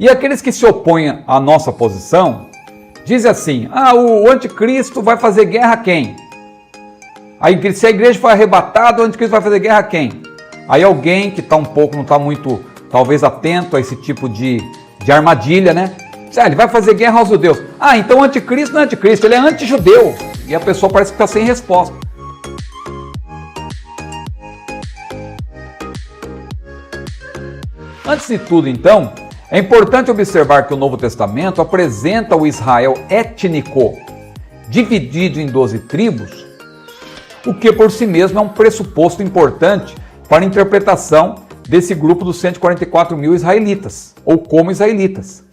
E aqueles que se opõem à nossa posição, dizem assim, o anticristo vai fazer guerra a quem? Aí, se a igreja for arrebatada, o anticristo vai fazer guerra a quem? Aí alguém que não está muito, talvez, atento a esse tipo de armadilha, né? Ele vai fazer guerra aos judeus. Então o anticristo não é anticristo, ele é antijudeu. E a pessoa parece que está sem resposta. Antes de tudo, então, é importante observar que o Novo Testamento apresenta o Israel étnico, dividido em 12 tribos, o que por si mesmo é um pressuposto importante para a interpretação desse grupo dos 144 mil israelitas, ou como israelitas.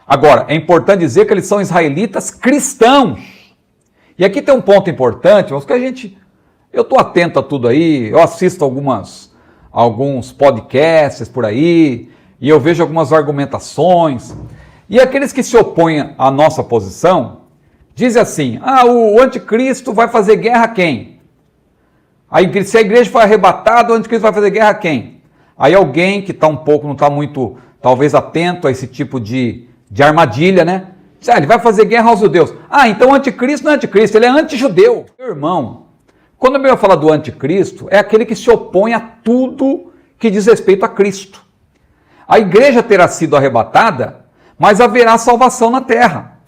Agora, é importante dizer que eles são israelitas cristãos. E aqui tem um ponto importante, porque eu estou atento a tudo aí, eu assisto alguns podcasts por aí, e eu vejo algumas argumentações, e aqueles que se opõem à nossa posição, dizem assim, o anticristo vai fazer guerra a quem? Aí, se a igreja for arrebatada, o anticristo vai fazer guerra a quem? Aí alguém que não está muito, talvez, atento a esse tipo de armadilha, né? Ele vai fazer guerra aos judeus. Então o anticristo não é anticristo, ele é antijudeu. Meu irmão, quando a Bíblia fala do anticristo, é aquele que se opõe a tudo que diz respeito a Cristo. A igreja terá sido arrebatada, mas haverá salvação na terra.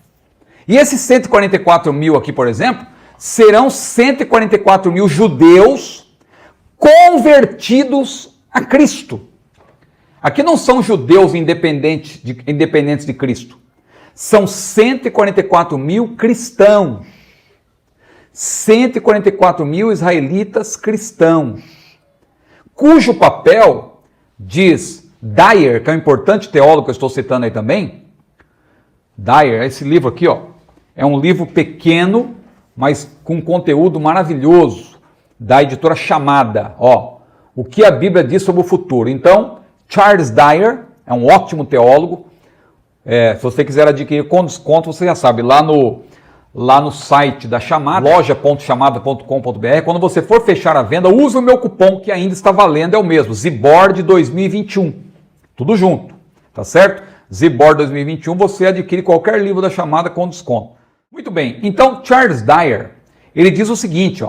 E esses 144 mil aqui, por exemplo, serão 144 mil judeus convertidos a Cristo. Aqui não são judeus independentes de Cristo. São 144 mil cristãos. 144 mil israelitas cristãos. Cujo papel, diz Dyer, que é um importante teólogo que eu estou citando aí também. Dyer, esse livro aqui, é um livro pequeno, mas com conteúdo maravilhoso, da editora Chamada. O que a Bíblia diz sobre o futuro. Então, Charles Dyer é um ótimo teólogo. Se você quiser adquirir com desconto, você já sabe, lá no site da Chamada, loja.chamada.com.br, quando você for fechar a venda, use o meu cupom que ainda está valendo, é o mesmo, Zibord 2021, tudo junto, tá certo? Zibord 2021, você adquire qualquer livro da Chamada com desconto. Muito bem, então Charles Dyer, ele diz o seguinte,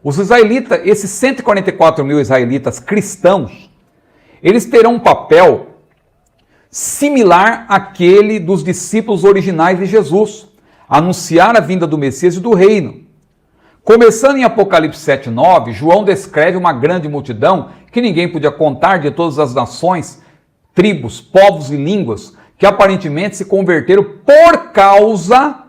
os israelitas, esses 144 mil israelitas cristãos, eles terão um papel similar àquele dos discípulos originais de Jesus, anunciar a vinda do Messias e do reino. Começando em Apocalipse 7:9, João descreve uma grande multidão que ninguém podia contar, de todas as nações, tribos, povos e línguas, que aparentemente se converteram por causa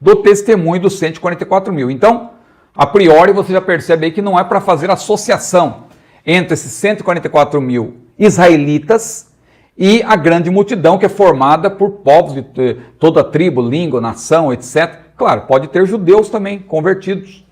do testemunho dos 144 mil. Então, a priori, você já percebe aí que não é para fazer associação entre esses 144 mil israelitas e a grande multidão que é formada por povos de toda tribo, língua, nação, etc. Claro, pode ter judeus também convertidos,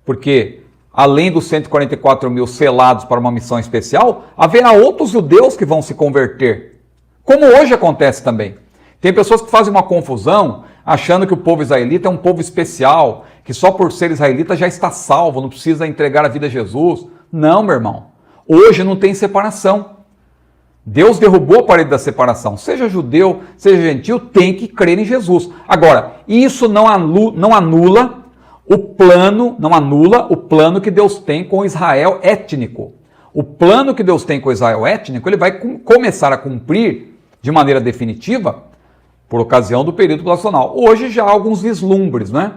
porque além dos 144 mil selados para uma missão especial, haverá outros judeus que vão se converter, como hoje acontece também. Tem pessoas que fazem uma confusão, achando que o povo israelita é um povo especial, que só por ser israelita já está salvo, não precisa entregar a vida a Jesus. Não, meu irmão. Hoje não tem separação. Deus derrubou a parede da separação. Seja judeu, seja gentil, tem que crer em Jesus. Agora, isso não anula o plano que Deus tem com Israel étnico. O plano que Deus tem com Israel étnico, ele vai começar a cumprir de maneira definitiva por ocasião do período nacional. Hoje já há alguns vislumbres, né?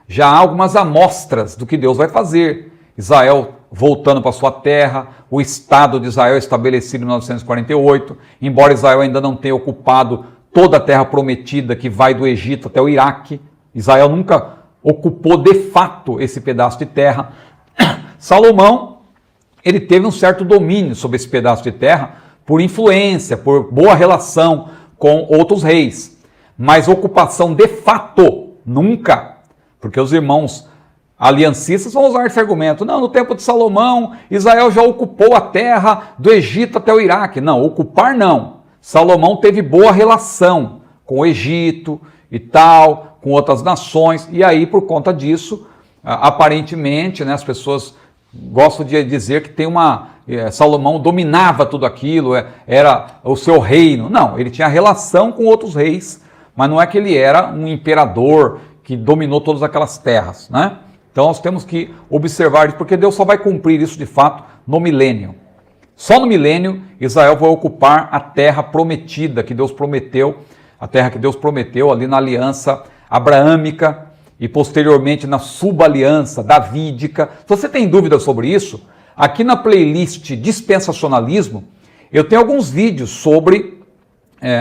Já há algumas amostras do que Deus vai fazer. Israel voltando para sua terra, o Estado de Israel estabelecido em 1948, embora Israel ainda não tenha ocupado toda a terra prometida que vai do Egito até o Iraque, Israel nunca ocupou de fato esse pedaço de terra. Salomão, ele teve um certo domínio sobre esse pedaço de terra por influência, por boa relação com outros reis, mas ocupação de fato, nunca, porque os irmãos aliancistas vão usar esse argumento. Não, no tempo de Salomão, Israel já ocupou a terra do Egito até o Iraque. Não, ocupar não. Salomão teve boa relação com o Egito e tal, com outras nações, e aí por conta disso, aparentemente, né, as pessoas gosto de dizer que tem Salomão dominava tudo aquilo, era o seu reino. Não, ele tinha relação com outros reis, mas não é que ele era um imperador que dominou todas aquelas terras, né? Então nós temos que observar isso, porque Deus só vai cumprir isso de fato no milênio. Só no milênio Israel vai ocupar a terra prometida que Deus prometeu, a terra que Deus prometeu ali na aliança abraâmica e posteriormente na subaliança davídica. Se você tem dúvidas sobre isso, aqui na playlist Dispensacionalismo eu tenho alguns vídeos sobre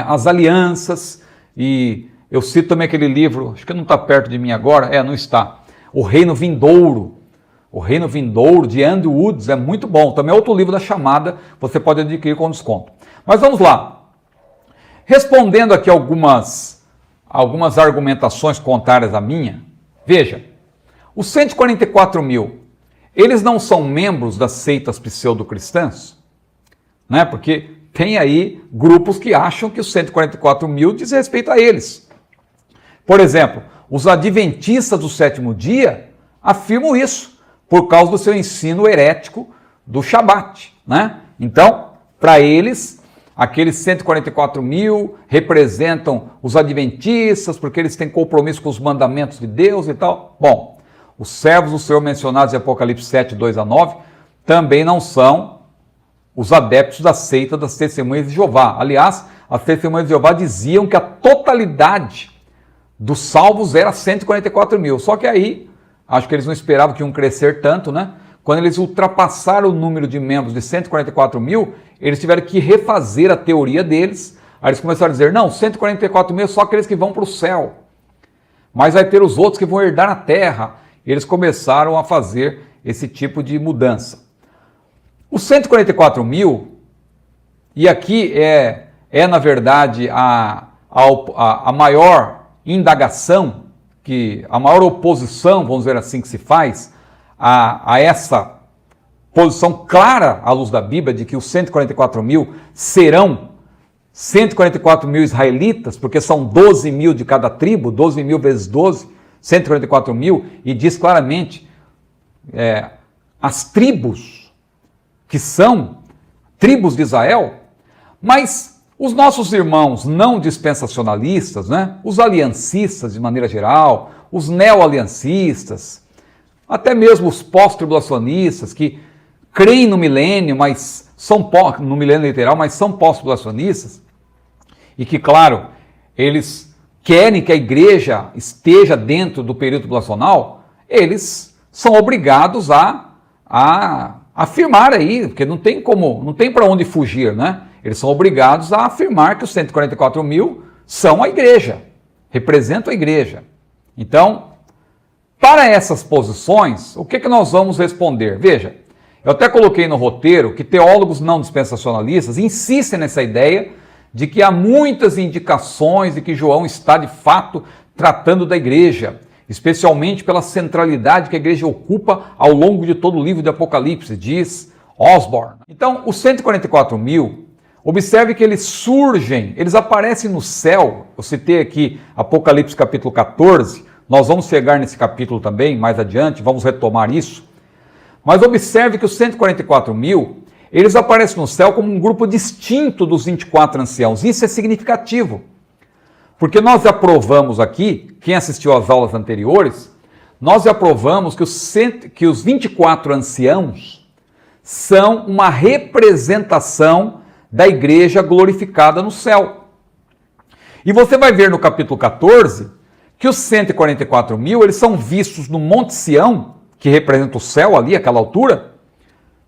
as alianças, e eu cito também aquele livro, acho que não está perto de mim agora, não está, O Reino Vindouro. O Reino Vindouro, de Andrew Woods, é muito bom. Também é outro livro da Chamada, você pode adquirir com desconto. Mas vamos lá. Respondendo aqui algumas argumentações contrárias à minha, veja, os 144 mil, eles não são membros das seitas pseudo-cristãs? Né? Porque tem aí grupos que acham que os 144 mil diz respeito a eles. Por exemplo, os adventistas do sétimo dia afirmam isso, por causa do seu ensino herético do Shabat, né? Então, para eles, aqueles 144 mil representam os adventistas, porque eles têm compromisso com os mandamentos de Deus e tal. Bom, os servos do Senhor mencionados em Apocalipse 7, 2-9, também não são os adeptos da seita das Testemunhas de Jeová. Aliás, as Testemunhas de Jeová diziam que a totalidade dos salvos era 144 mil. Só que aí, acho que eles não esperavam que iam crescer tanto, né? Quando eles ultrapassaram o número de membros de 144 mil, eles tiveram que refazer a teoria deles. Aí eles começaram a dizer, não, 144 mil é só aqueles que vão para o céu. Mas vai ter os outros que vão herdar a terra. E eles começaram a fazer esse tipo de mudança. Os 144 mil, e aqui na verdade, a maior indagação, a maior oposição, vamos dizer assim, que se faz a essa posição clara à luz da Bíblia de que os 144 mil serão 144 mil israelitas, porque são 12 mil de cada tribo, 12 mil vezes 12, 144 mil, e diz claramente as tribos, que são tribos de Israel, mas os nossos irmãos não dispensacionalistas, né, os aliancistas de maneira geral, os neo-aliancistas, até mesmo os pós-tribulacionistas que creem no milênio, mas são no milênio literal, mas são pós-tribulacionistas, e que, claro, eles querem que a igreja esteja dentro do período tribulacional, eles são obrigados a afirmar aí, porque não tem para onde fugir, né? Eles são obrigados a afirmar que os 144 mil são a igreja, representam a igreja. Então, para essas posições, o que nós vamos responder? Veja, eu até coloquei no roteiro que teólogos não dispensacionalistas insistem nessa ideia de que há muitas indicações de que João está, de fato, tratando da igreja, especialmente pela centralidade que a igreja ocupa ao longo de todo o livro de Apocalipse, diz Osborne. Então, os 144 mil, observe que eles aparecem no céu. Eu citei aqui Apocalipse capítulo 14, nós vamos chegar nesse capítulo também, mais adiante, vamos retomar isso. Mas observe que os 144 mil, eles aparecem no céu como um grupo distinto dos 24 anciãos. Isso é significativo, porque nós já provamos aqui, quem assistiu às aulas anteriores, nós já provamos que os 24 anciãos são uma representação da igreja glorificada no céu. E você vai ver no capítulo 14 que os 144 mil, eles são vistos no Monte Sião, que representa o céu ali, aquela altura,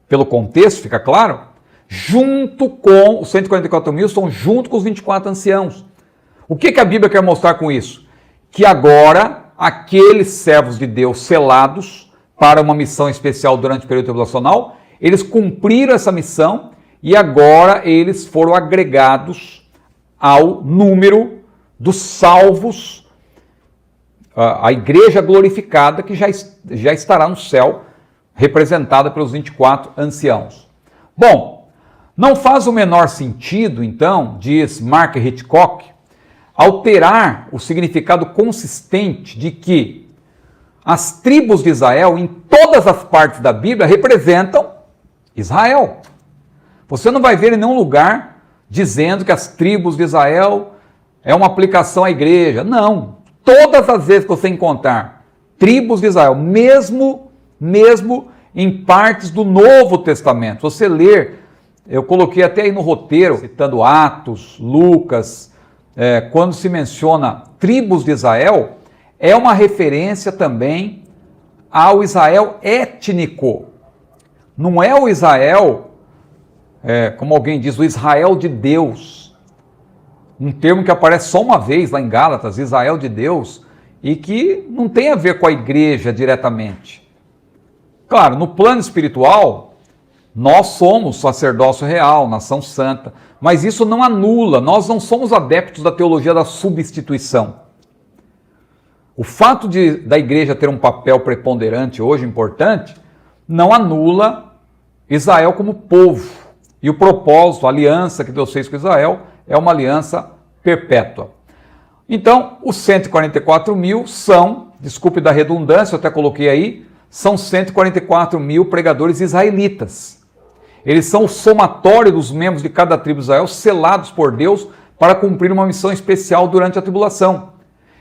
pelo contexto, fica claro, junto com os 144 mil, estão junto com os 24 anciãos. O que a Bíblia quer mostrar com isso? Que agora, aqueles servos de Deus selados para uma missão especial durante o período tribulacional, eles cumpriram essa missão e agora eles foram agregados ao número dos salvos, a igreja glorificada que já estará no céu, representada pelos 24 anciãos. Bom, não faz o menor sentido, então, diz Mark Hitchcock, alterar o significado consistente de que as tribos de Israel, em todas as partes da Bíblia, representam Israel. Você não vai ver em nenhum lugar dizendo que as tribos de Israel é uma aplicação à igreja. Não. Todas as vezes que você encontrar tribos de Israel, mesmo em partes do Novo Testamento, você ler, eu coloquei até aí no roteiro, citando Atos, Lucas, quando se menciona tribos de Israel, é uma referência também ao Israel étnico. Não é o Israel, como alguém diz, o Israel de Deus. Um termo que aparece só uma vez lá em Gálatas, Israel de Deus, e que não tem a ver com a igreja diretamente. Claro, no plano espiritual, nós somos sacerdócio real, nação santa, mas isso não anula, nós não somos adeptos da teologia da substituição. O fato da igreja ter um papel preponderante hoje, importante, não anula Israel como povo. E o propósito, a aliança que Deus fez com Israel, é uma aliança perpétua. Então, os 144 mil são, desculpe da redundância, eu até coloquei aí, são 144 mil pregadores israelitas. Eles são o somatório dos membros de cada tribo de Israel, selados por Deus para cumprir uma missão especial durante a tribulação.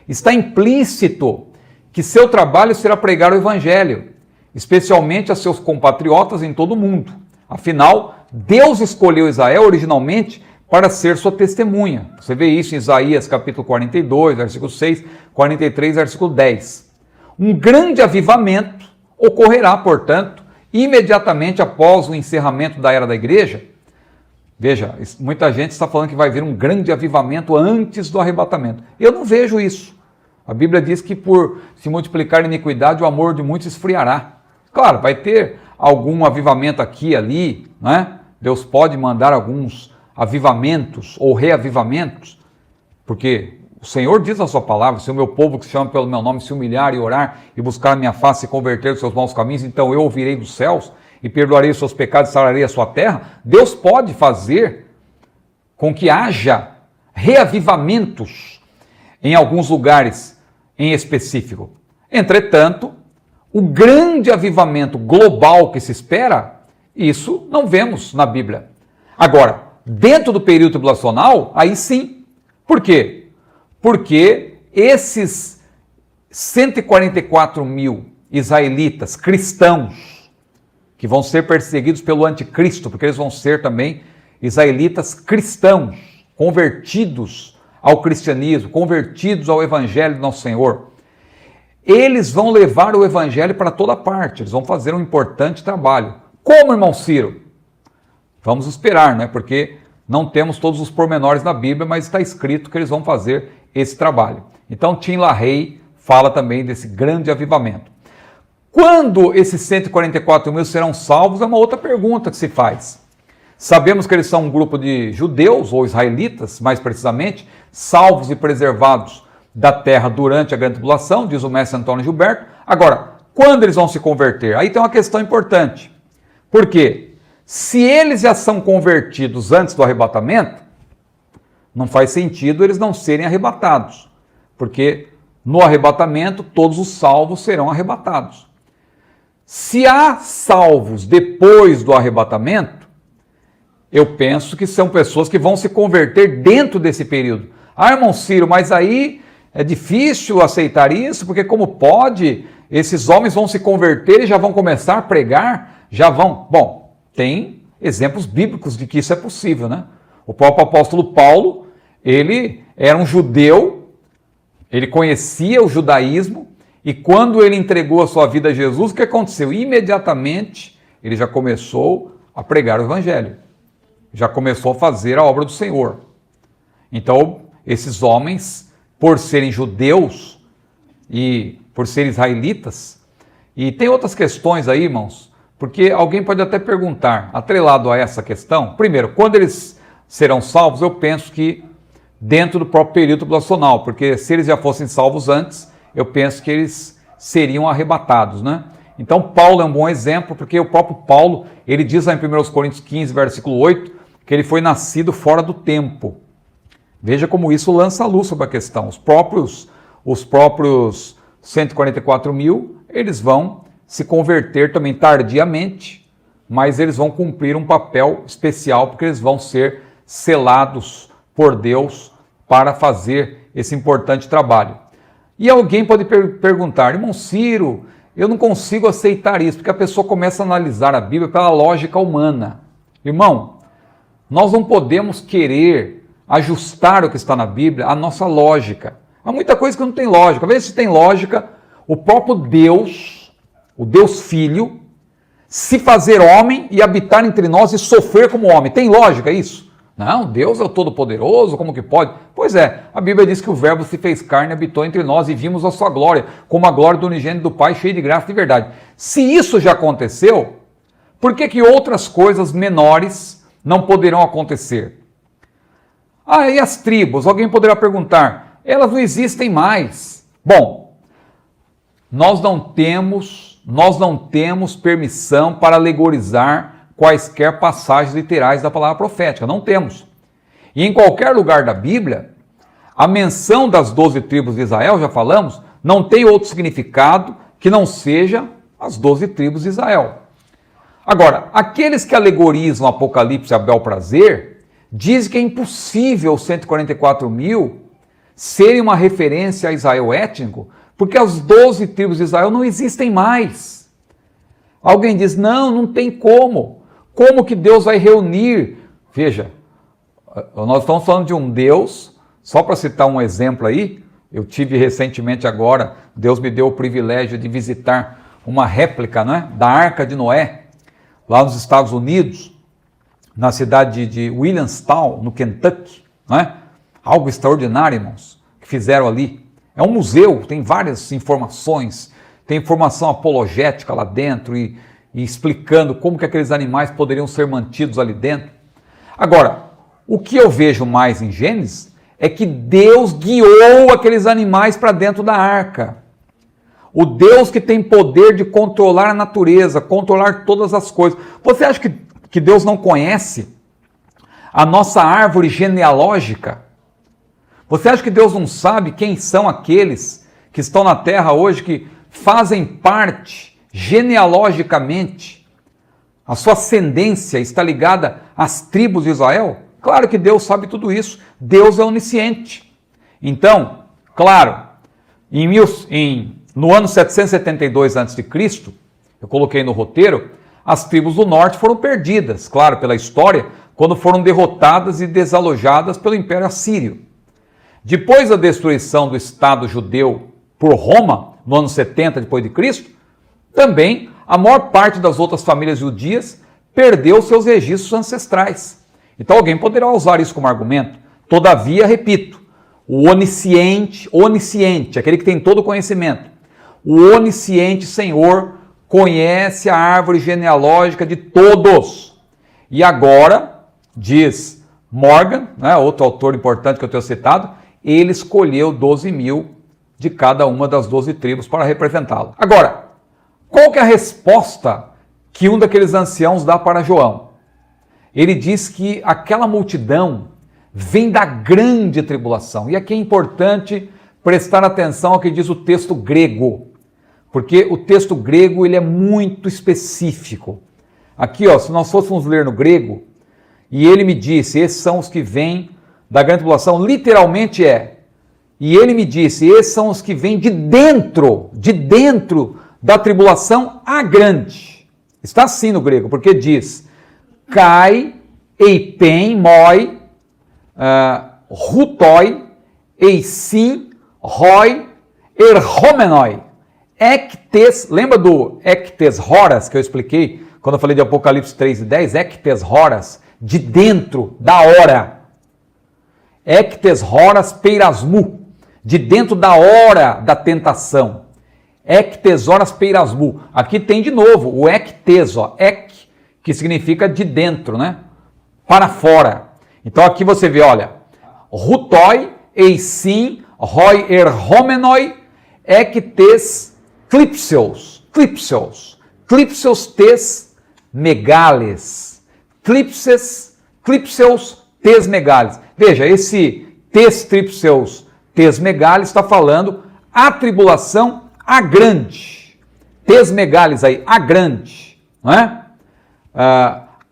Está implícito que seu trabalho será pregar o evangelho, especialmente a seus compatriotas em todo o mundo. Afinal, Deus escolheu Israel originalmente para ser sua testemunha. Você vê isso em Isaías capítulo 42, versículo 6, 43, versículo 10. Um grande avivamento ocorrerá, portanto, imediatamente após o encerramento da era da igreja. Veja, muita gente está falando que vai haver um grande avivamento antes do arrebatamento. Eu não vejo isso. A Bíblia diz que por se multiplicar a iniquidade, o amor de muitos esfriará. Claro, vai ter algum avivamento aqui e ali, né? Deus pode mandar alguns avivamentos ou reavivamentos, porque o Senhor diz na sua palavra, se o meu povo que se chama pelo meu nome se humilhar e orar e buscar a minha face e converter os seus maus caminhos, então eu ouvirei dos céus e perdoarei os seus pecados e sararei a sua terra. Deus pode fazer com que haja reavivamentos em alguns lugares em específico. Entretanto, o grande avivamento global que se espera, isso não vemos na Bíblia. Agora, dentro do período tribulacional, aí sim. Por quê? Porque esses 144 mil israelitas cristãos, que vão ser perseguidos pelo anticristo, porque eles vão ser também israelitas cristãos, convertidos ao cristianismo, convertidos ao evangelho do nosso Senhor. Eles vão levar o evangelho para toda parte, eles vão fazer um importante trabalho. Como, irmão Ciro? Vamos esperar, né? Porque não temos todos os pormenores na Bíblia, mas está escrito que eles vão fazer esse trabalho. Então, Tim LaHaye fala também desse grande avivamento. Quando esses 144 mil serão salvos é uma outra pergunta que se faz. Sabemos que eles são um grupo de judeus, ou israelitas, mais precisamente, salvos e preservados da terra durante a grande tribulação, diz o mestre Antônio Gilberto. Agora, quando eles vão se converter? Aí tem uma questão importante. Por quê? Se eles já são convertidos antes do arrebatamento, não faz sentido eles não serem arrebatados, porque no arrebatamento todos os salvos serão arrebatados. Se há salvos depois do arrebatamento, eu penso que são pessoas que vão se converter dentro desse período. Ah, irmão Ciro, mas aí é difícil aceitar isso, porque como pode? Esses homens vão se converter e já vão começar a pregar? Já vão? Bom, tem exemplos bíblicos de que isso é possível, né? O próprio apóstolo Paulo, ele era um judeu, ele conhecia o judaísmo, e quando ele entregou a sua vida a Jesus, o que aconteceu? Imediatamente, ele já começou a pregar o evangelho, já começou a fazer a obra do Senhor. Então, esses homens, por serem judeus e por serem israelitas, e tem outras questões aí, irmãos, porque alguém pode até perguntar, atrelado a essa questão, primeiro, quando eles serão salvos, eu penso que dentro do próprio período tribulacional, porque se eles já fossem salvos antes, eu penso que eles seriam arrebatados, né? Então, Paulo é um bom exemplo, porque o próprio Paulo, ele diz lá em 1 Coríntios 15, versículo 8, que ele foi nascido fora do tempo. Veja como isso lança a luz sobre a questão. Os próprios 144 mil, eles vão se converter também tardiamente, mas eles vão cumprir um papel especial, porque eles vão ser selados por Deus para fazer esse importante trabalho. E alguém pode perguntar, irmão Ciro, eu não consigo aceitar isso, porque a pessoa começa a analisar a Bíblia pela lógica humana. Irmão, nós não podemos querer ajustar o que está na Bíblia à nossa lógica. Há muita coisa que não tem lógica. Às vezes, se tem lógica, o próprio Deus, o Deus Filho, se fazer homem e habitar entre nós e sofrer como homem. Tem lógica isso? Não, Deus é o Todo-Poderoso, como que pode? Pois é, a Bíblia diz que o Verbo se fez carne e habitou entre nós e vimos a sua glória, como a glória do unigênito do Pai, cheio de graça e de verdade. Se isso já aconteceu, por que outras coisas menores não poderão acontecer? Ah, e as tribos? Alguém poderá perguntar, elas não existem mais. Bom, nós não temos permissão para alegorizar quaisquer passagens literais da palavra profética, não temos. E em qualquer lugar da Bíblia, a menção das 12 tribos de Israel, já falamos, não tem outro significado que não seja as 12 tribos de Israel. Agora, aqueles que alegorizam o Apocalipse a bel prazer, dizem que é impossível os 144 mil serem uma referência a Israel étnico, porque as 12 tribos de Israel não existem mais. Alguém diz, não tem como. Como que Deus vai reunir? Veja, nós estamos falando de um Deus, só para citar um exemplo aí, eu tive recentemente agora, Deus me deu o privilégio de visitar uma réplica, né, da Arca de Noé, lá nos Estados Unidos, na cidade de Williamstown, no Kentucky, né? Algo extraordinário, irmãos, que fizeram ali. É um museu, tem várias informações, tem informação apologética lá dentro e explicando como que aqueles animais poderiam ser mantidos ali dentro. Agora, o que eu vejo mais em Gênesis é que Deus guiou aqueles animais para dentro da arca. O Deus que tem poder de controlar a natureza, controlar todas as coisas. Você acha que Deus não conhece a nossa árvore genealógica? Você acha que Deus não sabe quem são aqueles que estão na terra hoje, que fazem parte genealogicamente, a sua ascendência está ligada às tribos de Israel? Claro que Deus sabe tudo isso, Deus é onisciente. Então, claro, no ano 772 a.C., eu coloquei no roteiro, as tribos do norte foram perdidas, claro, pela história, quando foram derrotadas e desalojadas pelo Império Assírio. Depois da destruição do Estado judeu por Roma, no ano 70 depois de Cristo, também a maior parte das outras famílias judias perdeu seus registros ancestrais. Então alguém poderá usar isso como argumento. Todavia, repito, o onisciente, aquele que tem todo o conhecimento, o onisciente Senhor conhece a árvore genealógica de todos. E agora, diz Morgan, né, outro autor importante que eu tenho citado, ele escolheu 12 mil de cada uma das 12 tribos para representá-lo. Agora, qual que é a resposta que um daqueles anciãos dá para João? Ele diz que aquela multidão vem da grande tribulação. E aqui é importante prestar atenção ao que diz o texto grego, porque o texto grego ele é muito específico. Aqui, ó, se nós fôssemos ler no grego, e ele me disse, esses são os que vêm da grande tribulação, literalmente e ele me disse, esses são os que vêm de dentro da tribulação a grande. Está assim no grego, porque diz, kai, eipen, moi, rutoi, eisin, roi, erhomenoi, ectes, lembra do ectes horas que eu expliquei quando eu falei de Apocalipse 3 e 10? Ectes horas, de dentro, da hora. Ectes horas peirasmu, de dentro da hora da tentação. Ectes horas peirasmu. Aqui tem de novo o ectes, ó, que significa de dentro, né? Para fora. Então aqui você vê, olha, rutoi, eisin, roi erhomenoi, ectes clipseus tes megales, clipseus tes megales. Veja, esse tes tripseus tes megales está falando a tribulação a grande, tesmegales aí, a grande, não é?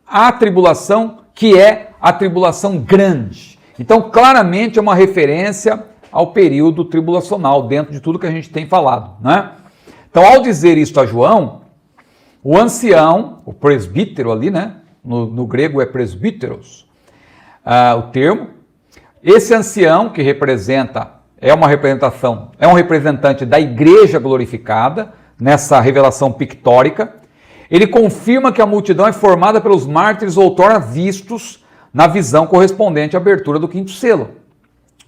A tribulação que é a tribulação grande. Então, claramente é uma referência ao período tribulacional, dentro de tudo que a gente tem falado, né? Então, ao dizer isto a João, o ancião, o presbítero ali, né? No grego é presbíteros, o termo. Esse ancião que representa, é um representante da igreja glorificada, nessa revelação pictórica. Ele confirma que a multidão é formada pelos mártires outrora vistos na visão correspondente à abertura do quinto selo.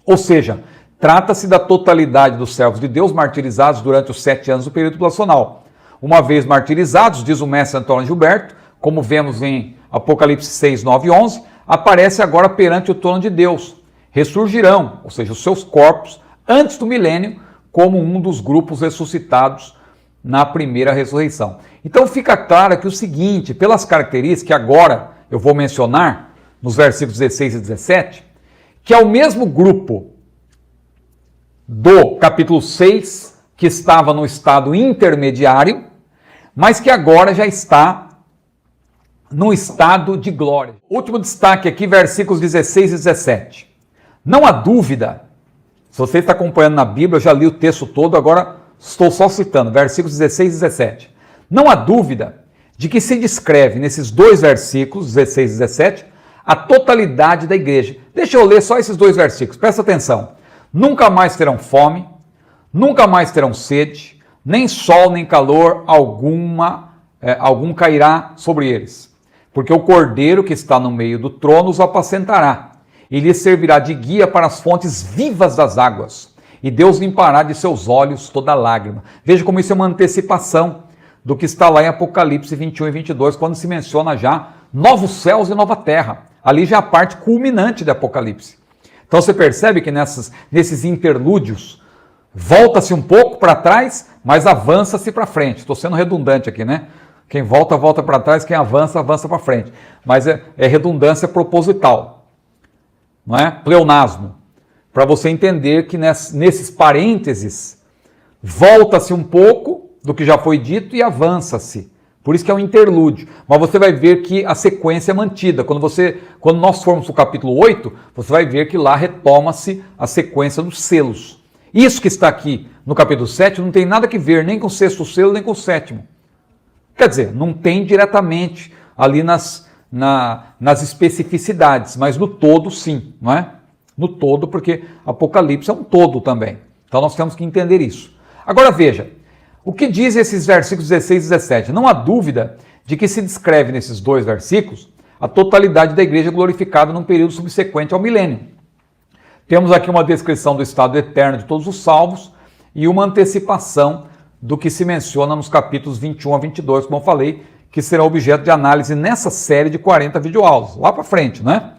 Ou seja, trata-se da totalidade dos servos de Deus martirizados durante os 7 anos do período tribulacional. Uma vez martirizados, diz o mestre Antônio Gilberto, como vemos em Apocalipse 6, 9 e 11, aparece agora perante o trono de Deus. Ressurgirão, ou seja, os seus corpos, antes do milênio, como um dos grupos ressuscitados na primeira ressurreição. Então fica claro que o seguinte, pelas características que agora eu vou mencionar, nos versículos 16 e 17, que é o mesmo grupo do capítulo 6, que estava no estado intermediário, mas que agora já está no estado de glória. Último destaque aqui, versículos 16 e 17. Não há dúvida, se você está acompanhando na Bíblia, eu já li o texto todo, agora estou só citando, versículos 16 e 17. Não há dúvida de que se descreve nesses dois versículos, 16 e 17, a totalidade da igreja. Deixa eu ler só esses dois versículos, presta atenção. Nunca mais terão fome, nunca mais terão sede, nem sol nem calor algum cairá sobre eles. Porque o Cordeiro que está no meio do trono os apacentará, e lhes servirá de guia para as fontes vivas das águas, e Deus limpará de seus olhos toda lágrima. Veja como isso é uma antecipação do que está lá em Apocalipse 21 e 22, quando se menciona já novos céus e nova terra. Ali já é a parte culminante de Apocalipse. Então você percebe que nesses interlúdios, volta-se um pouco para trás, mas avança-se para frente. Estou sendo redundante aqui, né? Quem volta, volta para trás, quem avança, avança para frente. Mas é redundância proposital, não é? Pleonasmo. Para você entender que nesses parênteses, volta-se um pouco do que já foi dito e avança-se. Por isso que é um interlúdio. Mas você vai ver que a sequência é mantida. Quando nós formos para o capítulo 8, você vai ver que lá retoma-se a sequência dos selos. Isso que está aqui no capítulo 7 não tem nada a ver nem com o 6º selo, nem com o 7º. Quer dizer, não tem diretamente ali nas especificidades, mas no todo sim, não é? No todo, porque Apocalipse é um todo também. Então nós temos que entender isso. Agora veja, o que diz esses versículos 16 e 17? Não há dúvida de que se descreve nesses dois versículos a totalidade da igreja glorificada num período subsequente ao milênio. Temos aqui uma descrição do estado eterno de todos os salvos e uma antecipação do que se menciona nos capítulos 21 a 22, como eu falei, que serão objeto de análise nessa série de 40 videoaulas, lá para frente, né?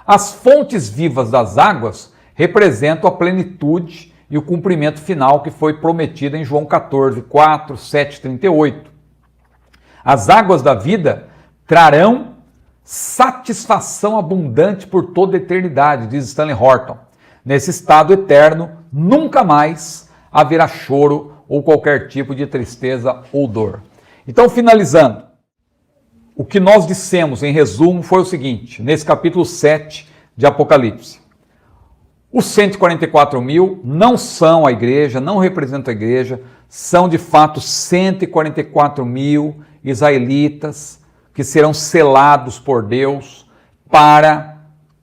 As fontes vivas das águas representam a plenitude e o cumprimento final que foi prometido em João 14, 4, 7, 38. As águas da vida trarão satisfação abundante por toda a eternidade, diz Stanley Horton. Nesse estado eterno, nunca mais haverá choro ou qualquer tipo de tristeza ou dor. Então, finalizando, o que nós dissemos em resumo foi o seguinte, nesse capítulo 7 de Apocalipse. Os 144 mil não são a igreja, não representam a igreja, são de fato 144 mil israelitas que serão selados por Deus para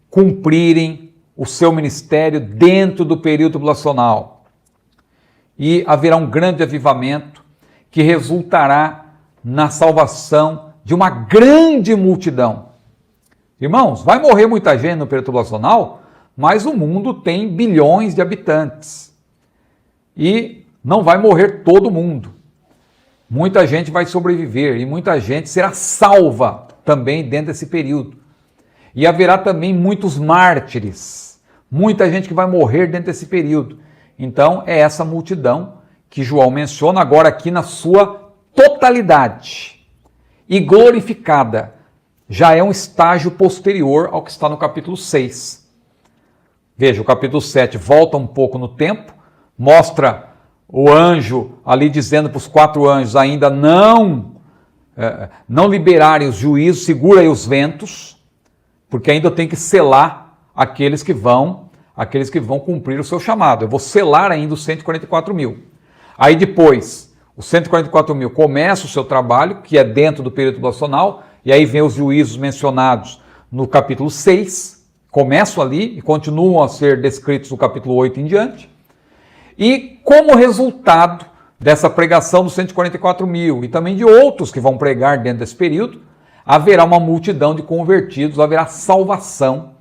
cumprirem o seu ministério dentro do período tribulacional. E haverá um grande avivamento que resultará na salvação de uma grande multidão. Irmãos, vai morrer muita gente no período tribulacional, mas o mundo tem bilhões de habitantes. E não vai morrer todo mundo. Muita gente vai sobreviver e muita gente será salva também dentro desse período. E haverá também muitos mártires, muita gente que vai morrer dentro desse período. Então é essa multidão que João menciona agora aqui na sua totalidade. E glorificada, já é um estágio posterior ao que está no capítulo 6. Veja, o capítulo 7 volta um pouco no tempo, mostra o anjo ali dizendo para os 4 anjos ainda não liberarem os juízos, segura aí os ventos, porque ainda tem que selar aqueles que vão cumprir o seu chamado. Eu vou selar ainda os 144 mil. Aí depois, os 144 mil começam o seu trabalho, que é dentro do período tribulacional, e aí vem os juízos mencionados no capítulo 6, começam ali e continuam a ser descritos no capítulo 8 em diante. E como resultado dessa pregação dos 144 mil e também de outros que vão pregar dentro desse período, haverá uma multidão de convertidos, haverá salvação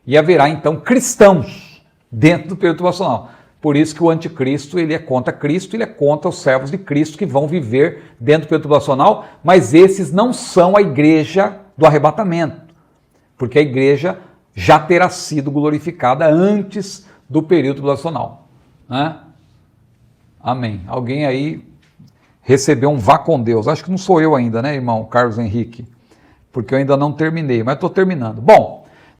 e haverá então cristãos dentro do período tribulacional. Por isso que o anticristo, ele é contra Cristo, ele é contra os servos de Cristo que vão viver dentro do período tribulacional, mas esses não são a igreja do arrebatamento, porque a igreja já terá sido glorificada antes do período tribulacional. Né? Amém. Alguém aí recebeu um vá com Deus. Acho que não sou eu ainda, né, irmão Carlos Henrique? Porque eu ainda não terminei, mas estou terminando. Bom,